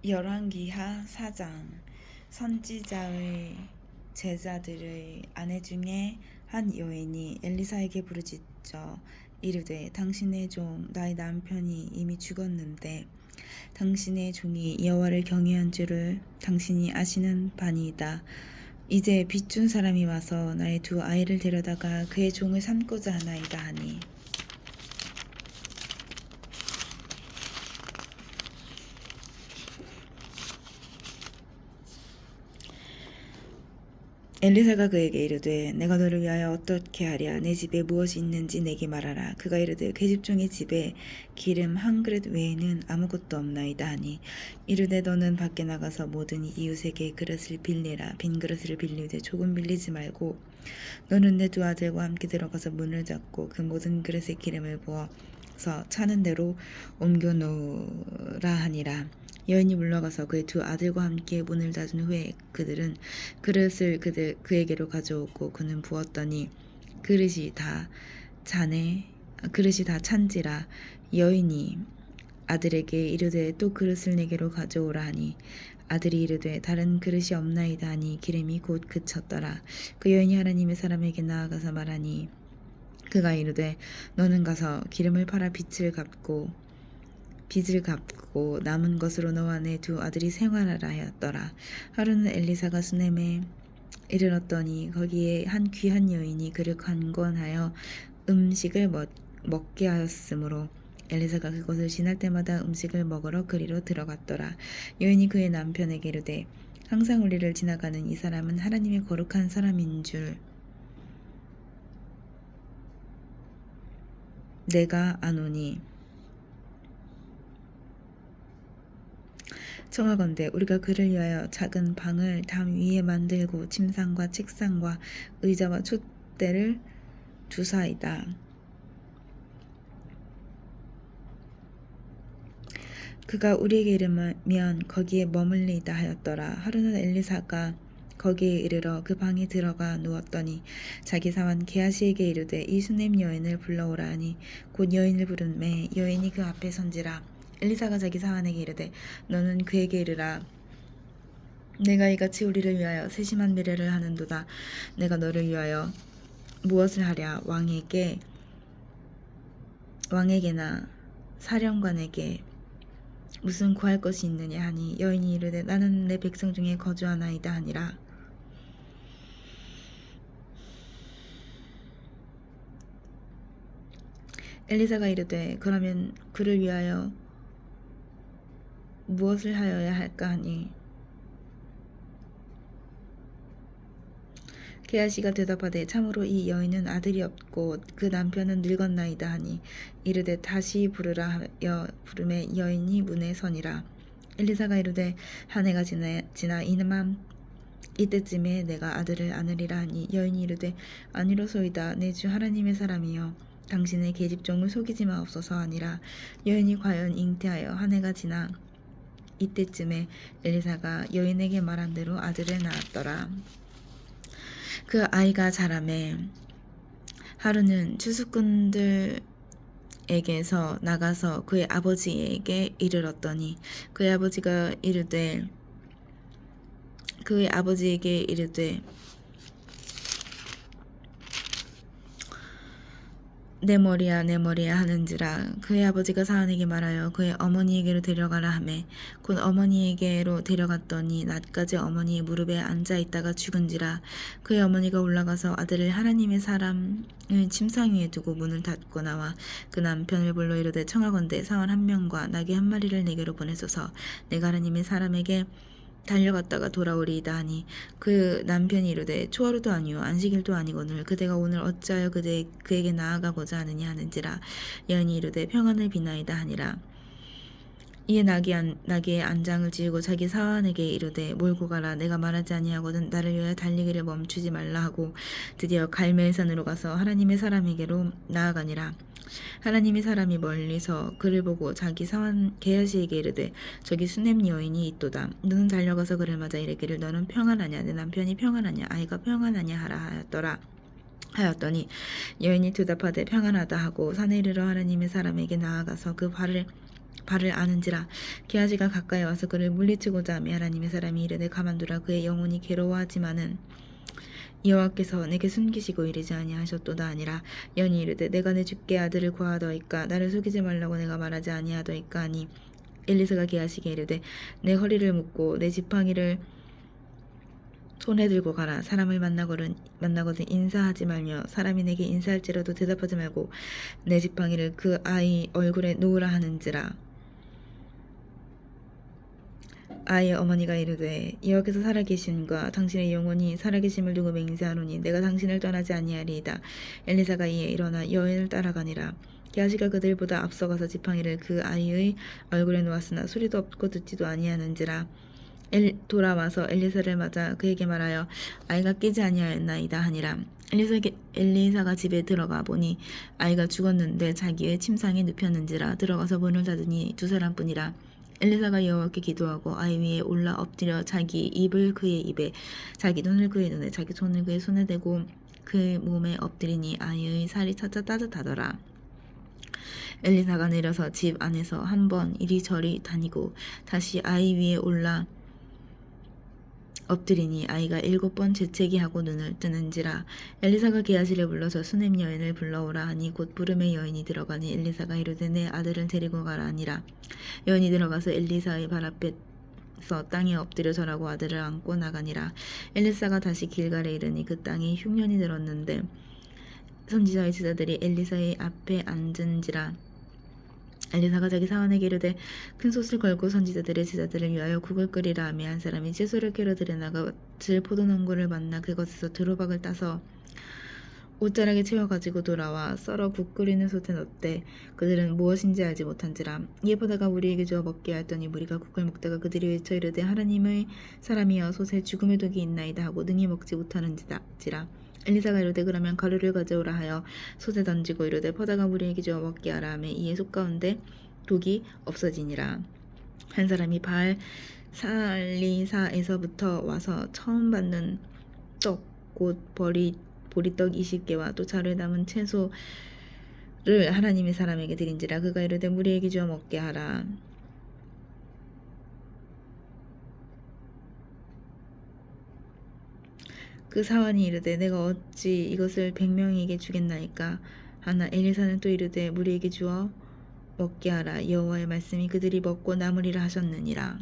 열왕기하 4장. 선지자의 제자들의 아내 중에 한 여인이 엘리사에게 부르짖어 이르되, 당신의 종 나의 남편이 이미 죽었는데 당신의 종이 여호와를 경외한 줄을 당신이 아시는 바니이다. 이제 빚준 사람이 와서 나의 두 아이를 데려다가 그의 종을 삼고자 하나이다 하니, 엘리사가 그에게 이르되, 내가 너를 위하여 어떻게 하랴? 내 집에 무엇이 있는지 내게 말하라. 그가 이르되, 계집종의 집에 기름 한 그릇 외에는 아무것도 없나이다 하니, 이르되, 너는 밖에 나가서 모든 이웃에게 그릇을 빌리라. 빈 그릇을 빌리되 조금 빌리지 말고 너는 내 두 아들과 함께 들어가서 문을 닫고 그 모든 그릇에 기름을 부어서 차는 대로 옮겨 놓으라 하니라. 여인이 물러가서 그의 두 아들과 함께 문을 닫은 후에 그들은 그릇을 그에게로 가져오고 그는 부었더니 그릇이 다 찬지라. 여인이 아들에게 이르되, 또 그릇을 내게로 가져오라 하니, 아들이 이르되, 다른 그릇이 없나이다 하니 기름이 곧 그쳤더라. 그 여인이 하나님의 사람에게 나아가서 말하니, 그가 이르되, 너는 가서 기름을 팔아 빚을 갚고 남은 것으로 너와 내 두 아들이 생활하라 하였더라. 하루는 엘리사가 수넴에 이르렀더니 거기에 한 귀한 여인이 그를 관건하여 음식을 먹게 하였으므로 엘리사가 그곳을 지날 때마다 음식을 먹으러 그리로 들어갔더라. 여인이 그의 남편에게 이르되, 항상 우리를 지나가는 이 사람은 하나님의 거룩한 사람인 줄 내가 아노니, 청하건대 우리가 그를 위하여 작은 방을 담 위에 만들고 침상과 책상과 의자와 촛대를 두사이다. 그가 우리에게 이르면 거기에 머물리이다 하였더라. 하루는 엘리사가 거기에 이르러 그 방에 들어가 누웠더니 자기 사환 게하시에게 이르되, 이 수넴 여인을 불러오라 하니 곧 여인을 부르매 여인이 그 앞에 선지라. 엘리사가 자기 사환에게 이르되, 너는 그에게 이르라. 내가 이같이 우리를 위하여 세심한 미래를 하는도다. 내가 너를 위하여 무엇을 하랴? 왕에게나 사령관에게 무슨 구할 것이 있느냐 하니, 여인이 이르되, 나는 내 백성 중에 거주하나이다 하니라. 엘리사가 이르되, 그러면 그를 위하여 무엇을 하여야 할까 하니, 게하시가 대답하되, 참으로 이 여인은 아들이 없고 그 남편은 늙었나이다 하니, 이르되 다시 부르라 하여 부르매 여인이 문에 서니라. 엘리사가 이르되, 한 해가 지나 이때쯤에 내가 아들을 안으리라 하니, 여인이 이르되, 아니로소이다. 내 주 하나님의 사람이여, 당신의 계집종을 속이지 마옵소서 하니라. 여인이 과연 잉태하여 한 해가 지나 이때쯤에 엘리사가 여인에게 말한 대로 아들을 낳았더라. 그 아이가 자라매 하루는 추수꾼들에게서 나가서 그의 아버지에게 이르렀더니 그의 아버지에게 이르되 내 머리야 내 머리야 하는지라. 그의 아버지가 사환에게 말하여 그의 어머니에게로 데려가라 하매 곧 어머니에게로 데려갔더니 낮까지 어머니의 무릎에 앉아 있다가 죽은지라. 그의 어머니가 올라가서 아들을 하나님의 사람의 침상 위에 두고 문을 닫고 나와 그 남편을 불러 이르되, 청하건대 사환 한 명과 나귀 한 마리를 내게로 보내소서. 내가 하나님의 사람에게 달려갔다가 돌아오리이다 하니, 그 남편이 이르되, 초하루도 아니요 안식일도 아니거늘 그대가 오늘 어찌하여 그에게 나아가고자 하느냐 하는지라. 여인이 이르되, 평안을 비나이다 하니라. 이에 나귀의 안장을 지우고 자기 사환에게 이르되, 몰고 가라. 내가 말하지 아니하거든 나를 위하여 달리기를 멈추지 말라 하고 드디어 갈멜산으로 가서 하나님의 사람에게로 나아가니라. 하나님의 사람이 멀리서 그를 보고 자기 사환 게하시에게 이르되, 저기 수넴 여인이 있도다. 너는 달려가서 그를 맞아 이르기를, 너는 평안하냐? 내 남편이 평안하냐? 아이가 평안하냐? 하라 하였더니 여인이 대답하되 평안하다 하고 산에 이르러 하나님의 사람에게 나아가서 그 발을 아는지라. 게하지가 가까이 와서 그를 물리치고자 하며 하나님의 사람이 이르되 가만두라. 그의 영혼이 괴로워하지만은 여호와께서 내게 숨기시고 이르지 아니하셨도다 하니라. 여인이 이르되 내가 내 주께 아들을 구하더이까 나를 속이지 말라고 내가 말하지 아니하더이까 하니 엘리사가 게하시게 이르되 내 허리를 묶고 내 지팡이를 손에 들고 가라. 사람을 만나거든 인사하지 말며 사람이 내게 인사할지라도 대답하지 말고 내 지팡이를 그 아이 얼굴에 놓으라 하는지라. 아이의 어머니가 이르되 여호와께서 살아계신과 당신의 영혼이 살아계심을 두고 맹세하노니 내가 당신을 떠나지 아니하리이다. 엘리사가 이에 일어나 여인을 따라가니라. 게하시가 그들보다 앞서가서 지팡이를 그 아이의 얼굴에 놓았으나 소리도 없고 듣지도 아니하는지라. 돌아와서 엘리사를 맞아 그에게 말하여 아이가 깨지 아니하였나이다 하니라. 엘리사가 집에 들어가 보니 아이가 죽었는데 자기의 침상에 눕혔는지라. 들어가서 문을 닫으니 두 사람뿐이라. 엘리사가 여호와께 기도하고 아이 위에 올라 엎드려 자기 입을 그의 입에 자기 눈을 그의 눈에 자기 손을 그의 손에 대고 그 몸에 엎드리니 아이의 살이 차차 따뜻하더라. 엘리사가 내려서 집 안에서 한 번 이리저리 다니고 다시 아이 위에 올라 엎드리니 아이가 7번 재채기하고 눈을 뜨는지라. 엘리사가 게하시를 불러서 수넴 여인을 불러오라 하니 곧 부름의 여인이 들어가니 엘리사가 이르되 내 아들을 데리고 가라 하니라. 여인이 들어가서 엘리사의 발 앞에서 땅에 엎드려 절하고 아들을 안고 나가니라. 엘리사가 다시 길갈에 이르니 그 땅에 흉년이 들었는데 선지자의 제자들이 엘리사의 앞에 앉은지라. 엘리사가 자기 사환에게 이르되 큰 솥을 걸고 선지자들의 제자들을 위하여 국을 끓이라 하며 한 사람이 채소를 캐러 들여나가 질 포도농구를 만나 그것에서 두루박을 따서 옷자락에 채워가지고 돌아와 썰어 국 끓이는 솥에 넣되 그들은 무엇인지 알지 못한지라. 이에 포도가 무리에게 주어 먹게 하였더니 무리가 국을 먹다가 그들이 외쳐 이르되 하나님의 사람이여 솥에 죽음의 독이 있나이다 하고 능히 먹지 못하는지라. 엘리사가 이르되 그러면 가루를 가져오라 하여 솥에 던지고 이르되 포도가 무리에게 주어 먹게 하라 하며 이에 솥 가운데 독이 없어지니라. 한 사람이 바알 살리사에서부터 와서 처음 받는 떡 곧 보리떡 20개와 또 자루에 담은 채소를 하나님의 사람에게 드린지라. 그가 이르되 무리에게 주어 먹게 하라. 그 사환이 이르되 내가 어찌 이것을 100명에게 주겠나이까 하나. 엘리사는 또 이르되 무리에게 주어 먹게 하라. 여호와의 말씀이 그들이 먹고 남으리라 하셨느니라.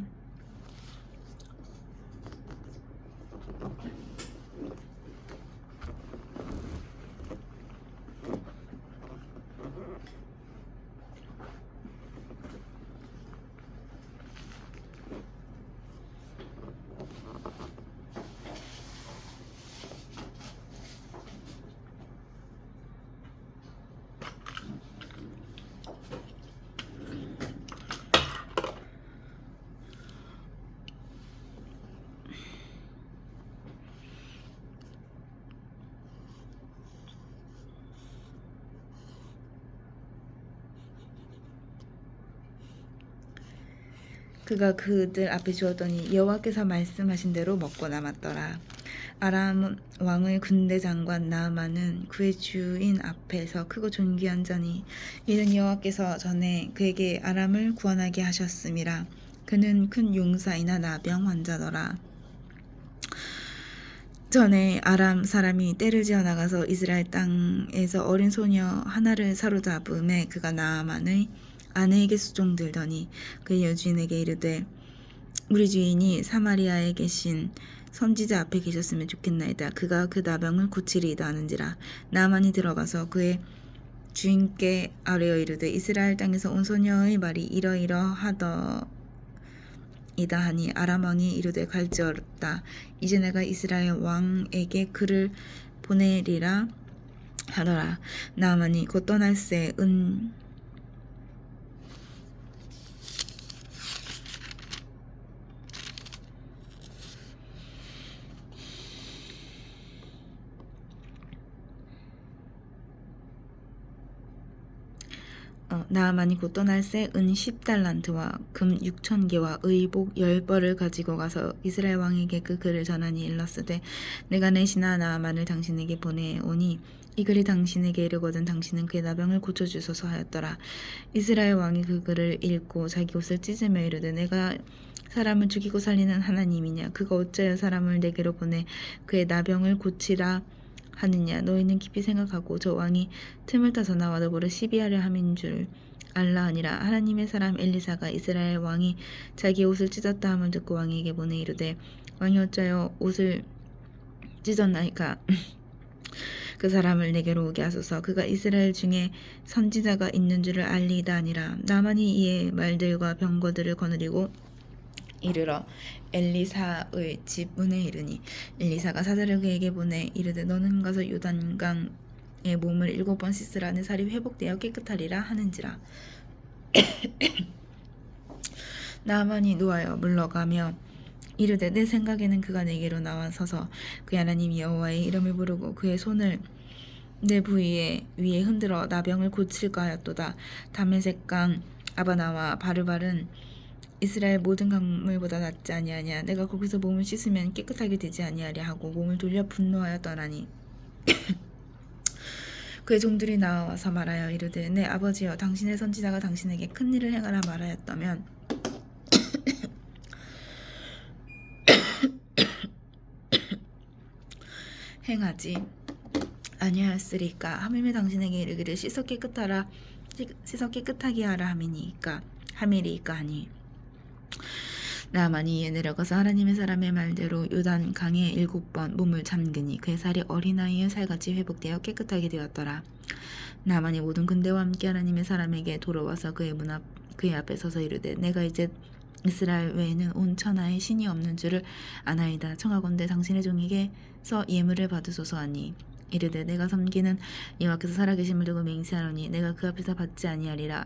그가 그들 앞에 주었더니 여호와께서 말씀하신 대로 먹고 남았더라. 아람 왕의 군대 장관 나아만은 그의 주인 앞에서 크고 존귀한 자니 이는 여호와께서 전에 그에게 아람을 구원하게 하셨음이라. 그는 큰 용사이나 나병 환자더라. 전에 아람 사람이 떼를 지어 나가서 이스라엘 땅에서 어린 소녀 하나를 사로잡음에 그가 나아만의 아내에게 수종들더니 그의 여주인에게 이르되 우리 주인이 사마리아에 계신 선지자 앞에 계셨으면 좋겠나이다. 그가 그 나병을 고치리이다 하는지라. 나아만이 들어가서 그의 주인께 아뢰어 이르되 이스라엘 땅에서 온 소녀의 말이 이러이러하더이다 하니 아람 왕이 이르되 갈지어다. 이제 내가 이스라엘 왕에게 그를 보내리라 하더라. 나아만이 곧 떠날새 나아만이 곧 떠날새 은 10달란트와 금 6,000개와 의복 10벌을 가지고 가서 이스라엘 왕에게 그 글을 전하니 일렀으되 내가 내 신하 나아만을 당신에게 보내오니 이 글이 당신에게 이르거든 당신은 그의 나병을 고쳐주소서 하였더라. 이스라엘 왕이 그 글을 읽고 자기 옷을 찢으며 이르되 내가 사람을 죽이고 살리는 하나님이냐 그가 어찌하여 사람을 내게로 보내 그의 나병을 고치라 하느냐. 너희는 깊이 생각하고 저 왕이 틈을 타서 나와 더불어 시비하려 함인 줄 알라 하니라. 하나님의 사람 엘리사가 이스라엘 왕이 자기 옷을 찢었다 함을 듣고 왕에게 보내 이르되 왕이 어찌하여 옷을 찢었나이까 그 사람을 내게로 오게 하소서. 그가 이스라엘 중에 선지자가 있는 줄을 알리이다 하니라. 나만이 이에 말들과 병거들을 거느리고 이르러 엘리사의 집 문에 이르니 엘리사가 사자를 그에게 보내 이르되 너는 가서 요단강에 몸을 7번 씻으라. 내 살이 회복되어 깨끗하리라 하는지라. 나만이 누하여 물러가며 이르되 내 생각에는 그가 내게로 나와 서서 그의 하나님 여호와의 이름을 부르고 그의 손을 내 부위에 위에 흔들어 나병을 고칠까 하였도다. 다메섹강 아바나와 바르발은 이스라엘 모든 강물보다 낫지 아니하냐. 내가 거기서 몸을 씻으면 깨끗하게 되지 아니하랴 하고 몸을 돌려 분노하여 떠나니 그의 종들이 나와서 말하여 이르되 내 아버지여 당신의 선지자가 당신에게 큰 일을 행하라 말하였다면 행하지 아니하였으리까. 하물며 당신에게 이르기를 씻어 깨끗하게 하라 함이리이까 하니 나아만이 이에 내려가서 하나님의 사람의 말대로 요단 강에 7번 몸을 잠그니 그의 살이 어린아이의 살같이 회복되어 깨끗하게 되었더라. 나아만이 모든 군대와 함께 하나님의 사람에게 돌아와서 그의 앞에 서서 이르되 내가 이제 이스라엘 외에는 온 천하에 신이 없는 줄을 아나이다. 청하건대 당신의 종에게서 예물을 받으소서 하니 이르되 내가 섬기는 여호와께서 살아계심을 두고 맹세하노니 내가 그 앞에서 받지 아니하리라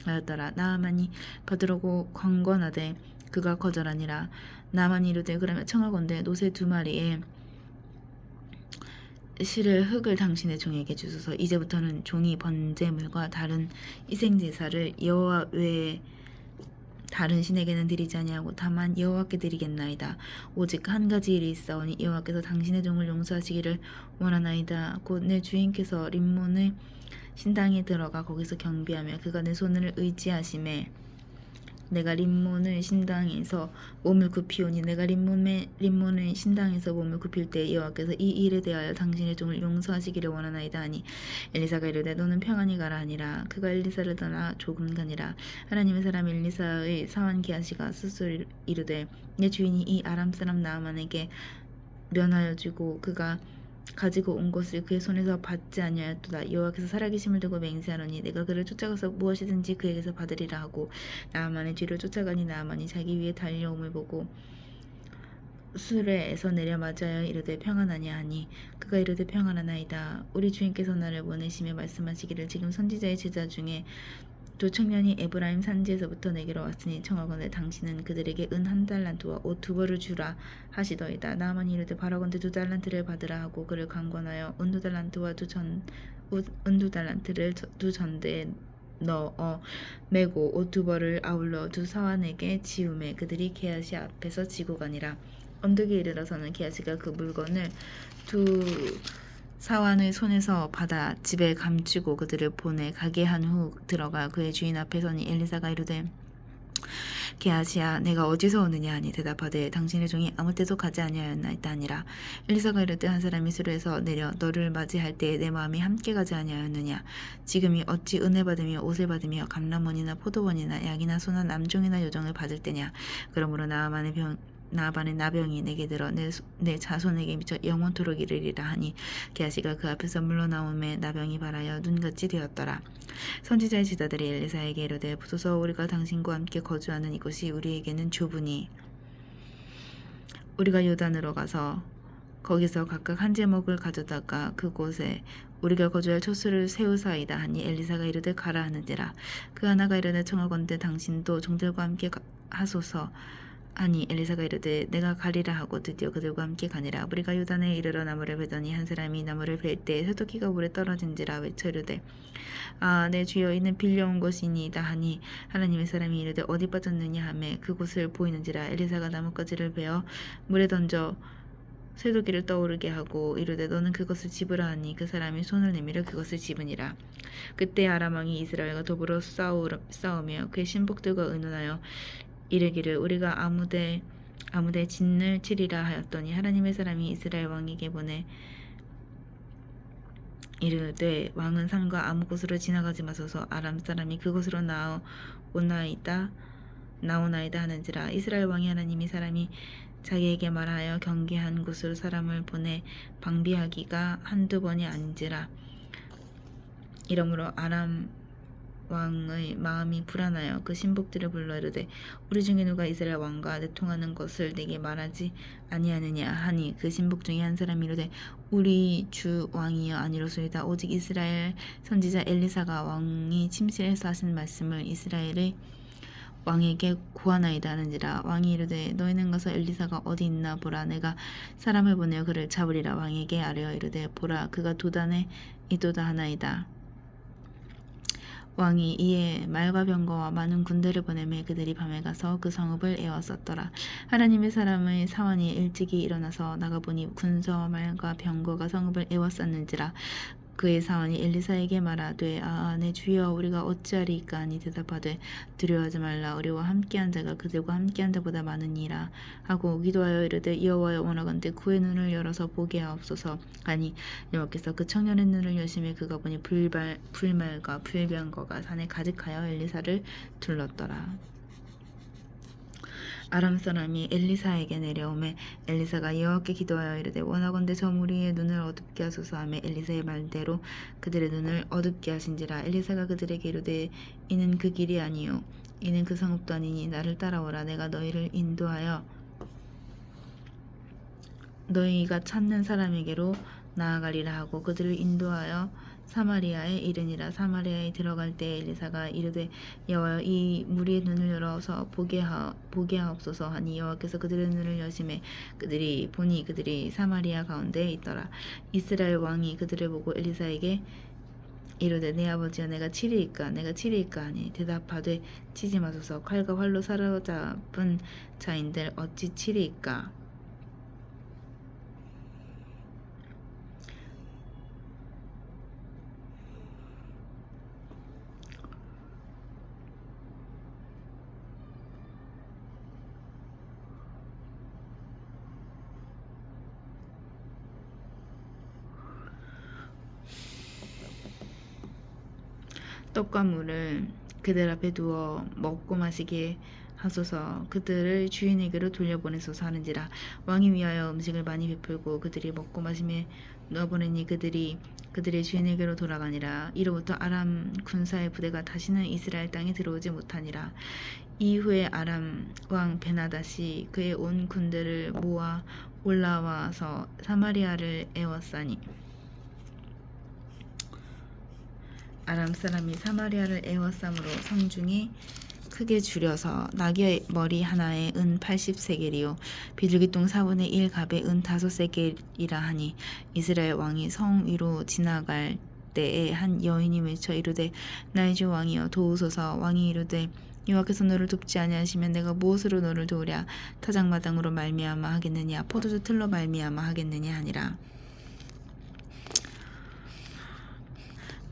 하였더라. 나아만이 받으려고 권건하되 그가 거절하니라. 나아만이 이르되 그러면 청하건대 노새 2마리에 실을 흙을 당신의 종에게 주소서. 이제부터는 종이 번제물과 다른 희생제사를 여호와 외에 다른 신에게는 드리지 아니하고 다만 여호와께 드리겠나이다. 오직 한 가지 일이 있사오니 여호와께서 당신의 종을 용서하시기를 원하나이다. 곧 내 주인께서 림몬의 신당에 들어가 거기서 경비하며 그가 내 손을 의지하심에 내가 림몬의 신당에서 몸을 굽히오니 내가 림몬의 신당에서 몸을 굽힐 때 여호와께서 이 일에 대하여 당신의 종을 용서하시기를 원하나이다 하니 엘리사가 이르되 너는 평안히 가라 하니라. 그가 엘리사를 떠나 조금 가니라. 하나님의 사람 엘리사의 사환 게하시가 스스로 이르되 내 주인이 이 아람 사람 나아만에게 면하여 주고 그가 가지고 온 것을 그의 손에서 받지 아니하였도다. 여호와께서 살아계심을 두고 맹세하노니 내가 그를 쫓아가서 무엇이든지 그에게서 받으리라 하고 나아만의 뒤를 쫓아가니 나아만이 자기 위에 달려옴을 보고 수레에서 내려 맞아여 이르되 평안하냐 하니 그가 이르되 평안하나이다. 우리 주인께서 나를 보내시며 말씀하시기를 지금 선지자의 제자 중에 2청년이 에브라임 산지에서부터 내게로 왔으니 청하건대 당신은 그들에게 은 1달란트와 옷 2벌을 주라 하시더이다. 나아만이 이르되 바라건대 2달란트를 받으라 하고 그를 강권하여 은 2달란트와 은 2달란트를 2전대에 넣어 메고 옷 2벌을 아울러 2사환에게 지우매 그들이 게하시 앞에서 지고 가니라. 언덕에 이르러서는 게하시가 그 물건을 2사환의 손에서 받아 집에 감추고 그들을 보내 가게 한 후 들어가 그의 주인 앞에 서니 엘리사가 이르되 게하시야 내가 어디서 오느냐 하니 대답하되 당신의 종이 아무 때도 가지 아니하였나이다 하니라. 엘리사가 이르되 한 사람이 수레에서 내려 너를 맞이할 때에 내 마음이 함께 가지 아니하였느냐. 지금이 어찌 은혜 받으며 옷을 받으며 감람원이나 포도원이나 약이나 소나 남종이나 여종을 받을 때냐. 그러므로 나아반의 나병이 내게 들어 내 자손에게 미쳐 영원토록 이르리라 하니 게하시가 그 앞에서 물러나오매 나병이 발하여 눈같이 되었더라. 선지자의 제자들이 엘리사에게 이르되 보소서 우리가 당신과 함께 거주하는 이곳이 우리에게는 좁으니 우리가 요단으로 가서 거기서 각각 한 제목을 가져다가 그곳에 우리가 거주할 초소를 세우사이다 하니 엘리사가 이르되 가라 하는지라. 그 하나가 이르되 청하건대 당신도 종들과 함께 하소서 하니 엘리사가 이르되 내가 가리라 하고 드디어 그들과 함께 가니라. 무리가 요단에 이르러 나무를 베더니 한 사람이 나무를 벨 때 쇠도끼가 물에 떨어진지라 외쳐 이르되 아 내 주여 이는 빌려온 것이니이다 하니 하나님의 사람이 이르되 어디 빠졌느냐 하매 그곳을 보이는지라. 엘리사가 나뭇가지를 베어 물에 던져 쇠도끼를 떠오르게 하고 이르되 너는 그것을 집으라 하니 그 사람이 손을 내밀어 그것을 집으니라. 그때 아람 왕이 이스라엘과 더불어 싸우며 그의 신복들과 의논하여 이르기를 우리가 아무데 진을 치리라 하였더니 하나님의 사람이 이스라엘 왕에게 보내 이르되 왕은 산과 아무 곳으로 지나가지 마소서. 아람 사람이 그곳으로 나오나이다 하는지라. 이스라엘 왕이 하나님의 사람이 자기에게 말하여 경계한 곳으로 사람을 보내 방비하기가 한두 번이 아닌지라. 이러므로 아람 왕의 마음이 불안하여 그 신복들을 불러 이르되 우리 중에 누가 이스라엘 왕과 내통하는 것을 내게 말하지 아니하느냐 하니 그 신복 중에 한 사람이 이르되 우리 주 왕이여 아니로소이다. 오직 이스라엘 선지자 엘리사가 왕이 침실에서 하신 말씀을 이스라엘의 왕에게 구하나이다 하는지라. 왕이 이르되 너희는 가서 엘리사가 어디 있나 보라. 내가 사람을 보내어 그를 잡으리라. 왕에게 아뢰어 이르되 보라 그가 도단에 있도다 하나이다. 왕이 이에 말과 병거와 많은 군대를 보내매 그들이 밤에 가서 그 성읍을 에워쌌더라. 하나님의 사람의 사환이 일찍이 일어나서 나가보니 군사와 말과 병거가 성읍을 에워쌌는지라. 그의 사환이 엘리사에게 말하되 내 주여 우리가 어찌하리이까 하니 대답하되 두려워하지 말라. 우리와 함께한 자가 그들과 함께한 자보다 많으니라 하고 기도하여 이르되 여호와여 원하건대 그의 눈을 열어서 보게 하옵소서 하니 여호와께서 그 청년의 눈을 여심해 그가 보니 불말과 불병거가 산에 가득하여 엘리사를 둘렀더라. 아람 사람이 엘리사에게 내려오매 엘리사가 여호와께 기도하여 이르되 원하건대 저 무리의 눈을 어둡게 하소서 하매 엘리사의 말대로 그들의 눈을 어둡게 하신지라. 엘리사가 그들에게 이르되 이는 그 길이 아니요 이는 그 성읍도 아니니 나를 따라오라. 내가 너희를 인도하여 너희가 찾는 사람에게로 나아가리라 하고 그들을 인도하여 사마리아에 이르니라. 사마리아에 들어갈 때 엘리사가 이르되 여호와여 이 무리의 눈을 열어서 보게 하옵소서 하니 여호와께서 그들의 눈을 여심해 그들이 보니 그들이 사마리아 가운데에 있더라. 이스라엘 왕이 그들을 보고 엘리사에게 이르되 내 아버지여 내가 치리이까 하니 대답하되 치지 마소서. 칼과 활로 사로잡은 자인들 어찌 치리이까. 떡과 물을 그들 앞에 두어 먹고 마시게 하소서. 그들을 주인에게로 돌려보내소서 하는지라. 왕이 위하여 음식을 많이 베풀고 그들이 먹고 마심에 넣어보내니 그들의 주인에게로 돌아가니라. 이로부터 아람 군사의 부대가 다시는 이스라엘 땅에 들어오지 못하니라. 이후에 아람 왕 베나닷이 그의 온 군대를 모아 올라와서 사마리아를 에워싸니 아람 사람이 사마리아를 에워싸므로 성중에 크게 줄여서 나귀의 머리 하나에 은 80세겔이요 비둘기똥 4분의 1 갑에 은 5세겔이라 하니 이스라엘 왕이 성 위로 지나갈 때에 한 여인이 외쳐 이르되 나의 주 왕이여 도우소서. 왕이 이르되 여호와께서 너를 돕지 아니하시면 내가 무엇으로 너를 도우랴. 타작마당으로 말미암아 하겠느냐 포도주 틀로 말미암아 하겠느냐 하니라.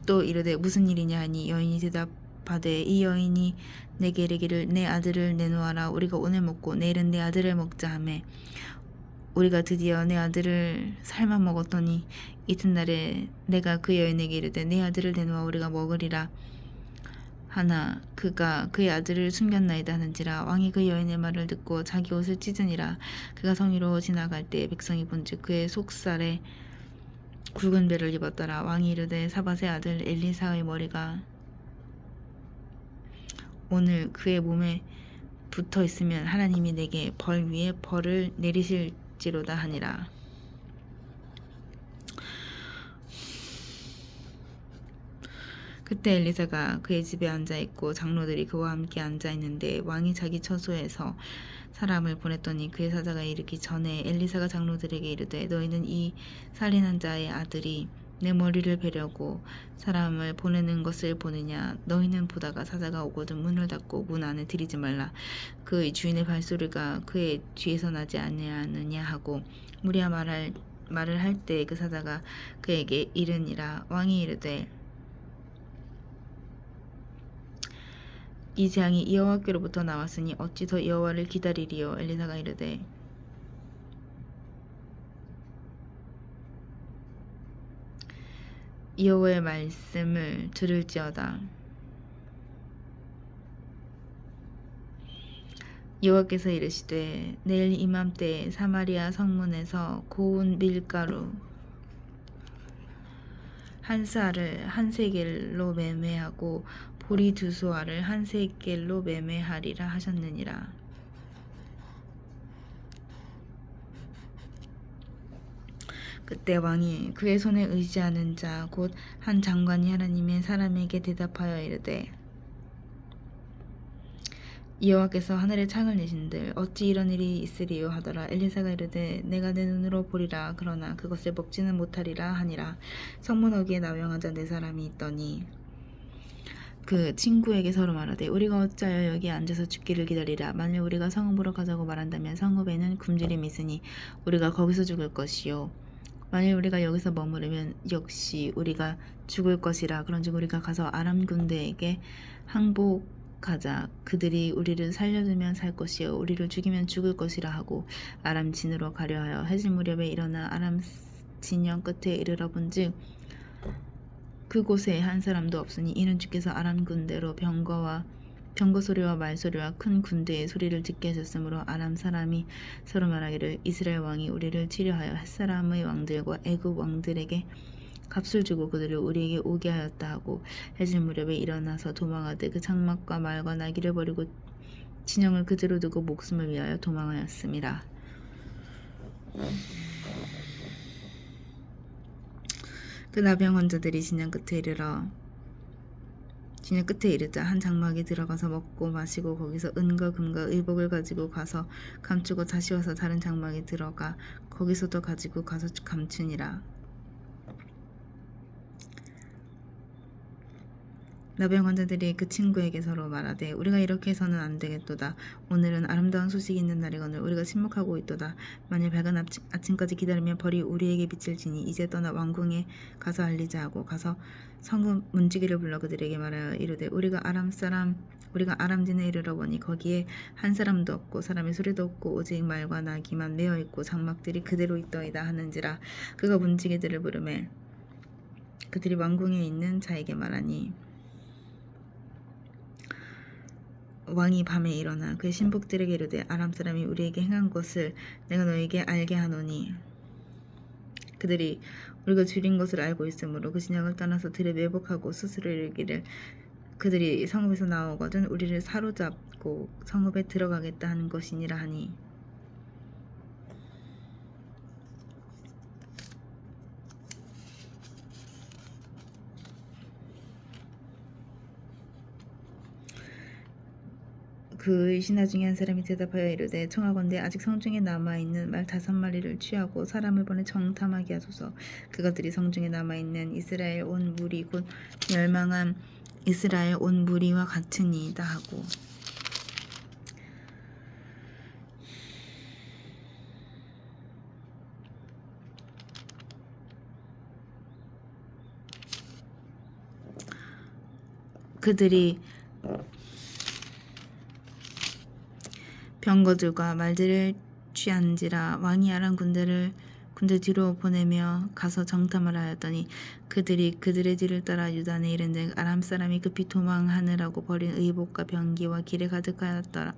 또 이르되 무슨 일이냐 하니 여인이 대답하되 이 여인이 내게 이르기를 내 아들을 내놓아라. 우리가 오늘 먹고 내일은 내 아들을 먹자 하매 우리가 드디어 내 아들을 삶아 먹었더니 이튿날에 내가 그 여인에게 이르되 내 아들을 내놓아 우리가 먹으리라 하나 그가 그의 아들을 숨겼나이다 하는지라. 왕이 그 여인의 말을 듣고 자기 옷을 찢으니라. 그가 성위로 지나갈 때 백성이 본즉 그의 속살에 굵은 배를 입었더라. 왕이 이르되 사밧의 아들 엘리사의 머리가 오늘 그의 몸에 붙어 있으면 하나님이 내게 벌 위에 벌을 내리실지로다 하니라. 그때 엘리사가 그의 집에 앉아 있고 장로들이 그와 함께 앉아 있는데 왕이 자기 처소에서 사람을 보냈더니 그의 사자가 이르기 전에 엘리사가 장로들에게 이르되 너희는 이 살인한 자의 아들이 내 머리를 베려고 사람을 보내는 것을 보느냐. 너희는 보다가 사자가 오거든 문을 닫고 문 안에 들이지 말라. 그의 주인의 발소리가 그의 뒤에서 나지 아니하느냐 하고 무리가 말을 할 때 그 사자가 그에게 이르니라. 왕이 이르되 이 재앙이 여호와께로부터 나왔으니 어찌 더 여호와를 기다리리요. 엘리사가 이르되 여호와의 말씀을 들을지어다. 여호와께서 이르시되 내일 이맘때에 사마리아 성문에서 고운 밀가루 한 쌀을 한 세겔로 매매하고 보리 두 수알을 한 세겔로 매매하리라 하셨느니라. 그때 왕이 그의 손에 의지하는 자 곧 한 장관이 하나님의 사람에게 대답하여 이르되 여호와께서 하늘에 창을 내신들 어찌 이런 일이 있으리요 하더라. 엘리사가 이르되 내가 내 눈으로 보리라. 그러나 그것을 먹지는 못하리라 하니라. 성문 어귀에 나병한 자 네 사람이 있더니 그 친구에게 서로 말하되 우리가 어찌하여 여기 앉아서 죽기를 기다리라. 만일 우리가 성읍으로 가자고 말한다면 성읍에는 굶주림이 있으니 우리가 거기서 죽을 것이요 만일 우리가 여기서 머무르면 역시 우리가 죽을 것이라. 그런즉 우리가 가서 아람 군대에게 항복하자. 그들이 우리를 살려두면 살 것이요 우리를 죽이면 죽을 것이라 하고 아람 진으로 가려 하여 해질 무렵에 일어나 아람 진영 끝에 이르러 본즉 그곳에 한 사람도 없으니 이는 주께서 아람 군대로 병거 소리와 말 소리와 큰 군대의 소리를 듣게 하셨으므로 아람 사람이 서로 말하기를 이스라엘 왕이 우리를 치려하여 햇사람의 왕들과 애굽 왕들에게 값을 주고 그들을 우리에게 오게 하였다 하고 해질 무렵에 일어나서 도망하되 그 장막과 말과 나귀를 버리고 진영을 그대로 두고 목숨을 위하여 도망하였습니다. 그 나병 환자들이 진영 끝에 이르자 한 장막에 들어가서 먹고 마시고 거기서 은과 금과 의복을 가지고 가서 감추고 다시 와서 다른 장막에 들어가 거기서도 가지고 가서 감추니라. 나병 환자들이 그 친구에게 서로 말하되 우리가 이렇게 해서는 안 되겠도다. 오늘은 아름다운 소식이 있는 날이거늘 우리가 침묵하고 있도다. 만일 밝은 아침까지 기다리면 벌이 우리에게 비칠지니 이제 떠나 왕궁에 가서 알리자 하고 가서 성읍 문지기를 불러 그들에게 말하여 이르되 우리가 아람진에 이르러 보니 거기에 한 사람도 없고 사람의 소리도 없고 오직 말과 나귀만 메어 있고 장막들이 그대로 있더이다 하는지라. 그가 문지기들을 부르매 그들이 왕궁에 있는 자에게 말하니 왕이 밤에 일어나 그의 신복들에게 이르되 아람 사람이 우리에게 행한 것을 내가 너에게 알게 하노니 그들이 우리가 줄인 것을 알고 있으므로 그 진영을 떠나서 들에 매복하고 스스로 이르기를 그들이 성읍에서 나오거든 우리를 사로잡고 성읍에 들어가겠다 하는 것이니라 하니 그의 신하 중에 한 사람이 대답하여 이르되 청하건대 아직 성중에 남아있는 말 5마리를 취하고 사람을 보내 정탐하게 하소서. 그것들이 성중에 남아있는 이스라엘 온 무리 곧 멸망한 이스라엘 온 무리와 같으니이다 하고 그들이 병거들과 말들을 취한지라. 왕이 아람 군대 뒤로 보내며 가서 정탐을 하였더니 그들이 그들의 뒤를 따라 유단에 이른데 아람 사람이 급히 도망하느라고 버린 의복과 병기가 길에 가득하였더라.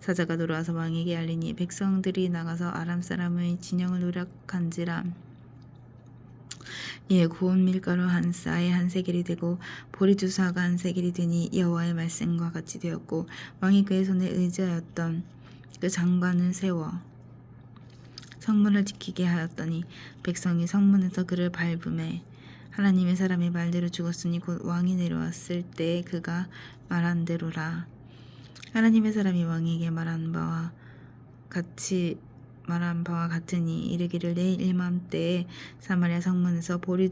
사자가 돌아와서 왕에게 알리니 백성들이 나가서 아람 사람의 진영을 노략한지라. 예, 고운 밀가루 한 쌀에 한 세겔이 되고 보리 두 사가 한 세겔이 되니 여호와의 말씀과 같이 되었고 왕이 그의 손에 의지하였던 그 장관을 세워 성문을 지키게 하였더니 백성이 성문에서 그를 밟음에 하나님의 사람의 말대로 죽었으니 곧 왕이 내려왔을 때 그가 말한 대로라. 하나님의 사람이 왕에게 말한 바와 같으니 이르기를 내일 이맘때에 사마리아 성문에서 보리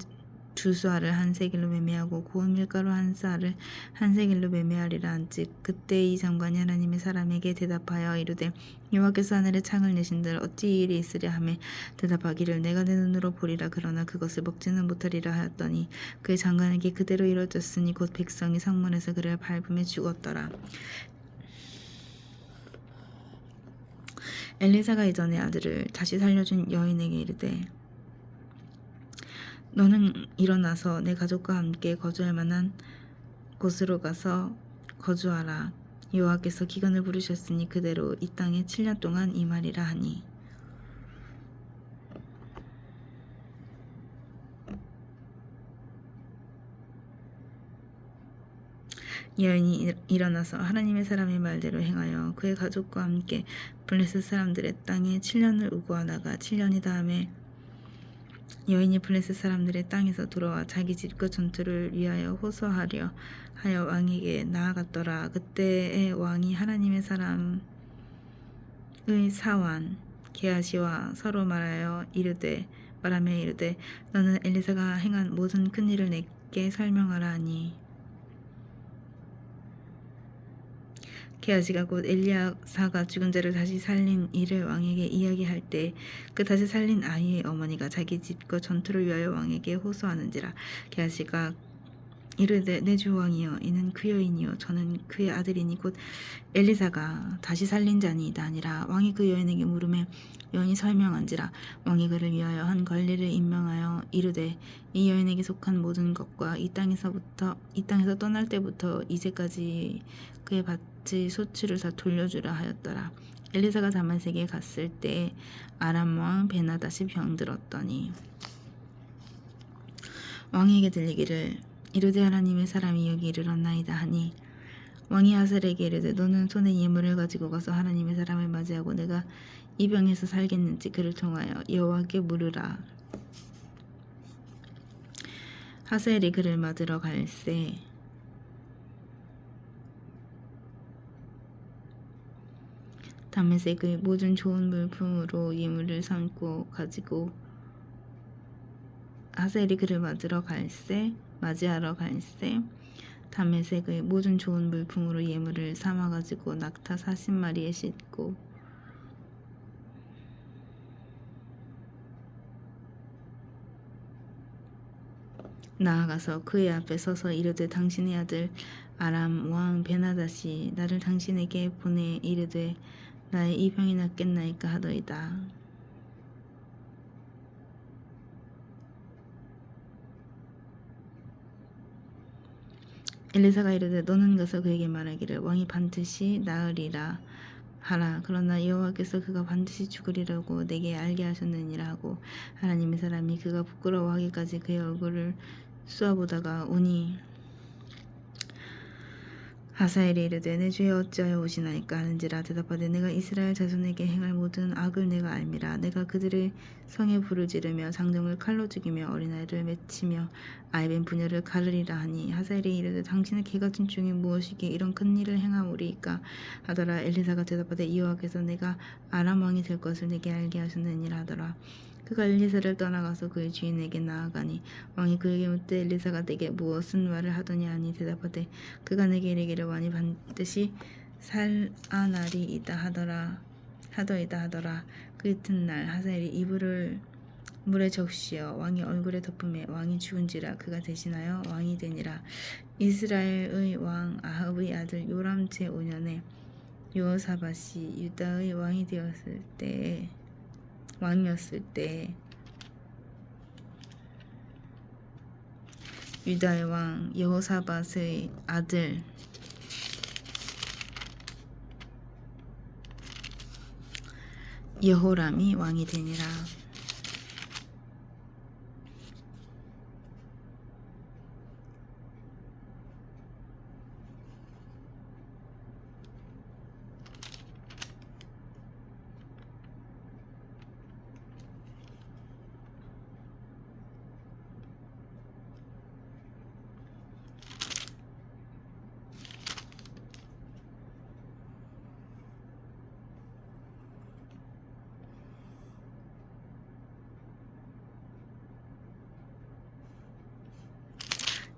2쌀을 한 세겔로 매매하고 고운 밀가루 1쌀을 한 세겔로 매매하리라 한즉 그때 이 장관이 하나님의 사람에게 대답하여 이르되 여호와께서 하늘에 창을 내신들 어찌 이 일이 있으랴 하매 대답하기를 내가 내 눈으로 보리라 그러나 그것을 먹지는 못하리라 하였더니 그의 장관에게 그대로 이루어졌으니 곧 백성이 성문에서 그를 밟음에 죽었더라. 엘리사가 이전에 아들을 다시 살려준 여인에게 이르되 너는 일어나서 내 가족과 함께 거주할 만한 곳으로 가서 거주하라. 여호와께서 기근을 부르셨으니 그대로 이 땅에 7년 동안 임하리라 하니 여인이 일어나서 하나님의 사람의 말대로 행하여 그의 가족과 함께 블레셋 사람들의 땅에 7년을 우고하다가 7년이 다음에 여인이 블레셋 사람들의 땅에서 돌아와 자기 집과 전투를 위하여 호소하려 하여 왕에게 나아갔더라. 그때의 왕이 하나님의 사람의 사환 게하시와 서로 말하며 이르되 너는 엘리사가 행한 모든 큰 일을 내게 설명하라 하니 게하시가 곧 엘리야사가 죽은 자를 다시 살린 일을 왕에게 이야기할 때 그 다시 살린 아이의 어머니가 자기 집과 전투를 위하여 왕에게 호소하는지라. 게하시가 이르되 내 주 왕이여 이는 그 여인이요 저는 그의 아들이니 곧 엘리사가 다시 살린 자니이다 하니라. 왕이 그 여인에게 물으매 여인이 설명한지라. 왕이 그를 위하여 한 관리를 임명하여 이르되 이 여인에게 속한 모든 것과 이 땅에서 떠날 때부터 이제까지 그의 밭의 소출을 다 돌려주라 하였더라. 엘리사가 다마섹에 갔을 때 아람 왕 베나닷이 병들었더니 왕에게 들리기를 이르되 하나님의 사람이 여기 이르렀나이다 하니 왕이 하살에게 이르되 너는 손에 예물을 가지고 가서 하나님의 사람을 맞이하고 내가 이 병에서 살겠는지 그를 통하여 여호와께 물으라. 하살이 그를 맞으러 갈새 다메섹의 모든 좋은 물품으로 예물을 삼고 가지고 하셀이 그를 맞이하러 갈새 다메섹의 모든 좋은 물품으로 예물을 삼아가지고 낙타 40마리에 싣고 나아가서 그의 앞에 서서 이르되 당신의 아들 아람 왕 베나닷이 나를 당신에게 보내 이르되 나의 이 병이 낫겠나이까 하더이다. 엘리사가 이르되 너는 가서 그에게 말하기를 왕이 반드시 나으리라 하라. 그러나 여호와께서 그가 반드시 죽으리라고 내게 알게 하셨느니라 하고 하나님의 사람이 그가 부끄러워하기까지 그의 얼굴을 쏘아보다가 오니 하사엘이 이르되 내 주여 어찌하여 오시나이까 하는지라. 대답하되 내가 이스라엘 자손에게 행할 모든 악을 내가 알미라. 내가 그들의 성에 불을 지르며 장정을 칼로 죽이며 어린아이를 맺히며 아이벤 부녀를 가르리라 하니 하사엘이 이르되 당신의 개같은 중이 무엇이기에 이런 큰 일을 행하오리이까 하더라. 엘리사가 대답하되 여호와께서 내가 아람 왕이 될 것을 내게 알게 하셨느니라 하더라. 그가 엘리사를 떠나가서 그의 주인에게 나아가니 왕이 그에게 묻되 엘리사가 내게 무엇은 말을 하더냐 하니 대답하되 그가 내게 이르기를 왕이 반드시 살아나리이다 하더이다. 그 이튿날 하사엘이 이불을 물에 적시어 왕의 얼굴에 덮음에 왕이 죽은지라. 그가 대신하여 왕이 되니라. 이스라엘의 왕 아합의 아들 요람 제5년에 여호사밧이 유다의 왕이었을 때 유다의 왕 여호사밧의 아들 여호람이 왕이 되니라.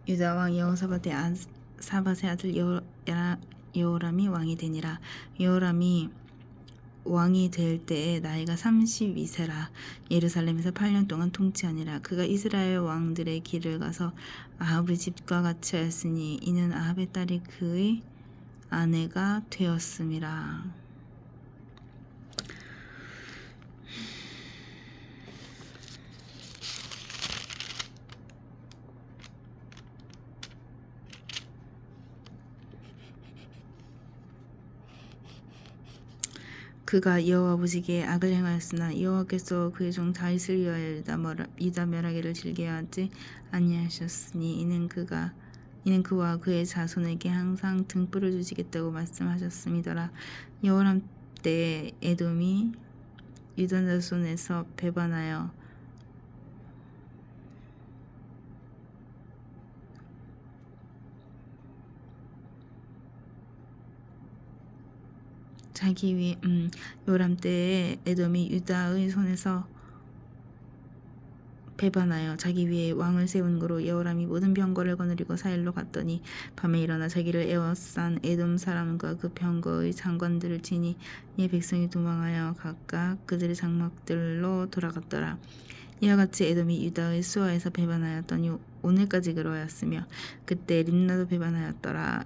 유다 왕 여호사밧의 사밧의 아들 여호람이 왕이 되니라. 여호람이 왕이 될 때에 나이가 32세라. 예루살렘에서 8년 동안 통치하니라. 그가 이스라엘 왕들의 길을 가서 아합의 집과 같이 하였으니 이는 아합의 딸이 그의 아내가 되었음이라. 그가 여호와 보시기에 악을 행하였으나 여호와께서 그의 종 다윗을 위하여 유다 멸하기를 즐겨하지 아니하셨으니 이는 그와 그의 자손에게 항상 등불을 주시겠다고 말씀하셨음이더라. 여호람 때에 에돔이 유다 자손에서 배반하여 요람 때에 에돔이 유다의 손에서 배반하여 자기 위에 왕을 세운 거로 여호람이 모든 병거를 거느리고 사일로 갔더니 밤에 일어나 자기를 에워싼 에돔 사람과 그 병거의 장관들을 치니 이에 백성이 도망하여 각각 그들의 장막들로 돌아갔더라. 이와 같이 에돔이 유다의 수하에서 배반하였더니 오늘까지 그러하였으며 그때 림나도 배반하였더라.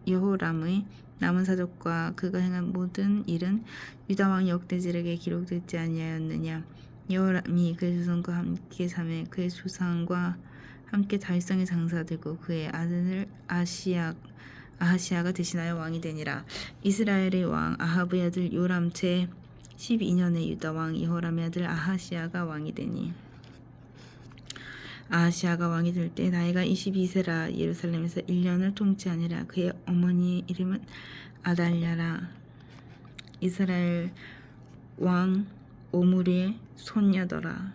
여호람의 남은 사적과 그가 행한 모든 일은 유다 왕 역대지력에 기록되지 아니하였느냐. 여호람이 그의 조상과 함께 잠에 그의 조상과 함께 다윗성에 장사되고 그의 아들 아하시아가 대신하여 왕이 되니라. 이스라엘의 왕 아합의 아들 요람 제 12년에 유다 왕 여호람의 아들 아하시아가 왕이 되니 아하시아가 왕이 될 때 나이가 22세라. 예루살렘에서 1년을 통치하니라. 그의 어머니의 이름은 아달랴라. 이스라엘 왕 오므리의 손녀더라.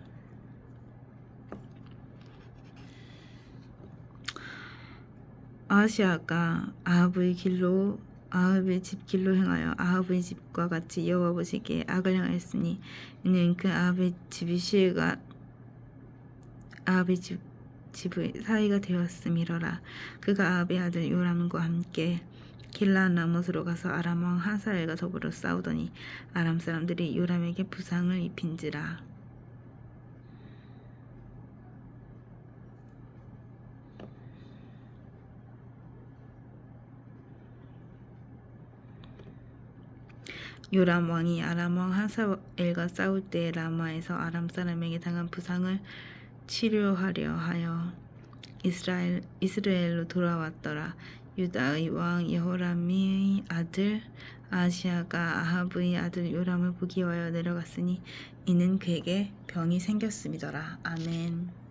아하시아가 아합의 집 길로 행하여 아합의 집과 같이 여호와 보시기에 악을 행하였으니 이는 그 아합의 집이 시해가 아합의 집의 사이가 되었음이러라. 그가 아합의 아들 요람과 함께 길라나못으로 가서 아람 왕 하사엘과 더불어 싸우더니 아람 사람들이 요람에게 부상을 입힌지라. 요람 왕이 아람 왕 하사엘과 싸울 때 라마에서 아람 사람에게 당한 부상을 치료하려 하여 이스라엘로 돌아왔더라. 유다의 왕 여호람의 아들 아하시아가 아합의 아들 요람을 보기 위하여 내려갔으니 이는 그에게 병이 생겼음이더라. 아멘.